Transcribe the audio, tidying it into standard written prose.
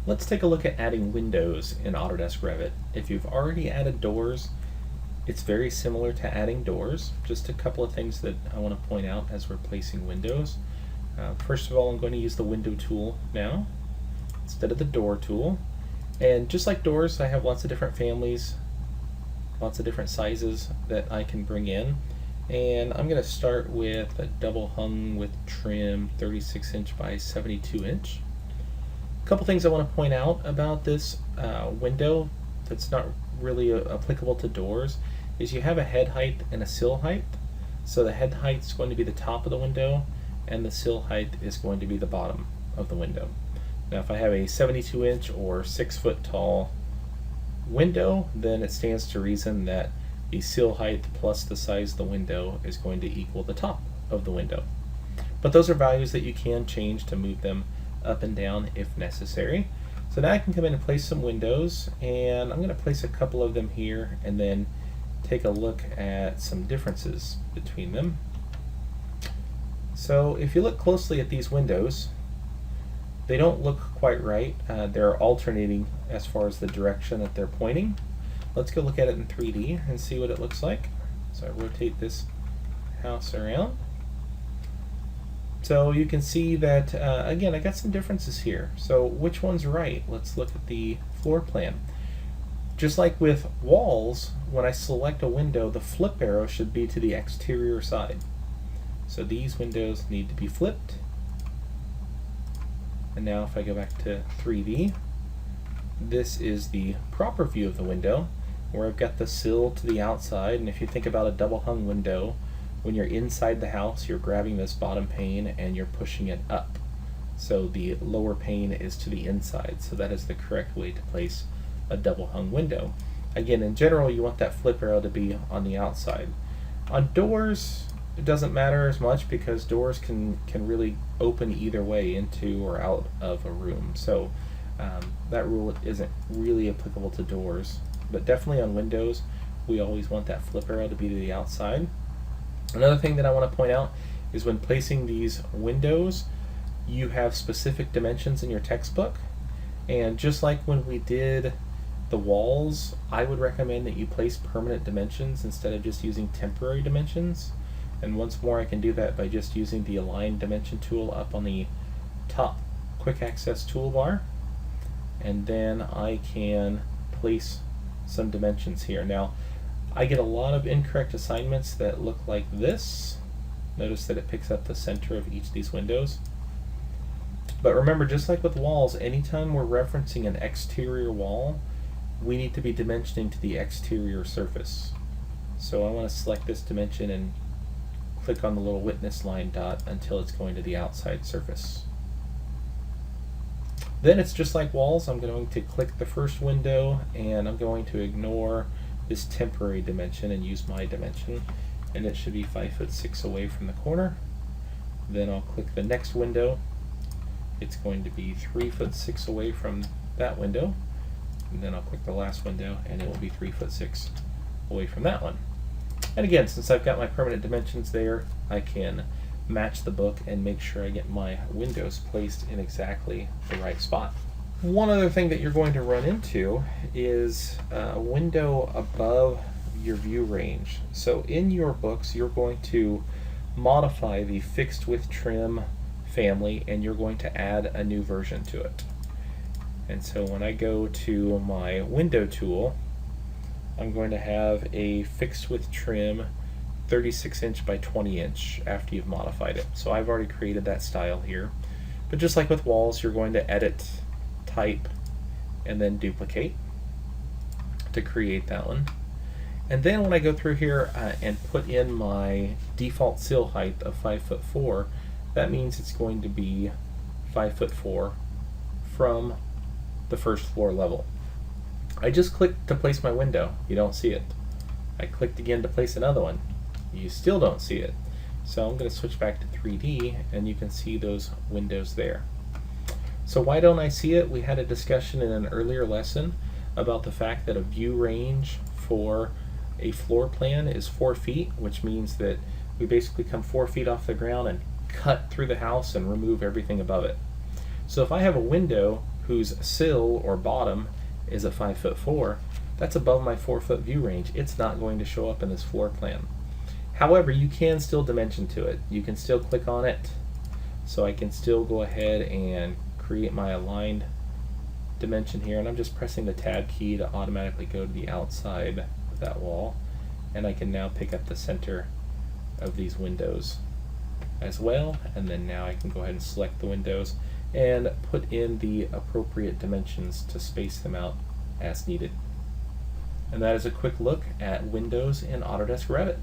Let's take a look at adding windows in Autodesk Revit. If you've already added doors, it's very similar to adding doors. Just a couple of things that I want to point out as we're placing windows. First of all, I'm going to use the window tool now instead of the door tool. And just like doors, I have lots of different families, lots of different sizes that I can bring in. And I'm going to start with a double hung with trim 36 inch by 72 inch. A couple things I want to point out about this window that's not really applicable to doors is you have a head height and a sill height. So the head height is going to be the top of the window and the sill height is going to be the bottom of the window. Now if I have a 72 inch or 6 foot tall window, then it stands to reason that the sill height plus the size of the window is going to equal the top of the window. But those are values that you can change to move them up and down if necessary. So now I can come in and place some windows, and I'm going to place a couple of them here and then take a look at some differences between them. So if you look closely at these windows, they don't look quite right. They're alternating as far as the direction that they're pointing. Let's go look at it in 3D and see what it looks like. So I rotate this house around. So you can see that, again, I got some differences here. So which one's right? Let's look at the floor plan. Just like with walls, when I select a window, the flip arrow should be to the exterior side. So these windows need to be flipped. And now if I go back to 3D, this is the proper view of the window, where I've got the sill to the outside. And if you think about a double hung window, when you're inside the house, you're grabbing this bottom pane and you're pushing it up. So the lower pane is to the inside. So that is the correct way to place a double hung window. Again, in general, you want that flip arrow to be on the outside. On doors, it doesn't matter as much because doors can really open either way into or out of a room. So that rule isn't really applicable to doors. But definitely on windows, we always want that flip arrow to be to the outside. Another thing that I want to point out is when placing these windows, you have specific dimensions in your textbook. And just like when we did the walls, I would recommend that you place permanent dimensions instead of just using temporary dimensions. And once more, I can do that by just using the Align Dimension tool up on the top Quick Access toolbar. And then I can place some dimensions here. Now, I get a lot of incorrect assignments that look like this. Notice that it picks up the center of each of these windows. But remember, just like with walls, anytime we're referencing an exterior wall, we need to be dimensioning to the exterior surface. So I want to select this dimension and click on the little witness line dot until it's going to the outside surface. Then it's just like walls. I'm going to click the first window and I'm going to ignore this temporary dimension and use my dimension, and it should be 5'6" away from the corner. Then I'll click the next window. It's going to be 3'6" away from that window, and then I'll click the last window and it will be 3'6" away from that one. And again, since I've got my permanent dimensions there, I can match the book and make sure I get my windows placed in exactly the right spot. One other thing that you're going to run into is a window above your view range. So in your books, you're going to modify the fixed with trim family and you're going to add a new version to it. And so when I go to my window tool, I'm going to have a fixed with trim 36 inch by 20 inch after you've modified it. So I've already created that style here. But just like with walls, you're going to edit, type, and then duplicate to create that one. And then when I go through here and put in my default sill height of 5'4", that means it's going to be 5'4" from the first floor level. I just clicked to place my window. You don't see it. I clicked again to place another one. You still don't see it. So I'm going to switch back to 3D and you can see those windows there. So why don't I see it? We had a discussion in an earlier lesson about the fact that a view range for a floor plan is 4 feet, which means that we basically come 4 feet off the ground and cut through the house and remove everything above it. So if I have a window whose sill or bottom is a 5'4", that's above my 4-foot view range. It's not going to show up in this floor plan. However, you can still dimension to it. You can still click on it. So I can still go ahead and create my aligned dimension here, and I'm just pressing the tab key to automatically go to the outside of that wall, and I can now pick up the center of these windows as well, and then now I can go ahead and select the windows and put in the appropriate dimensions to space them out as needed. And that is a quick look at windows in Autodesk Revit.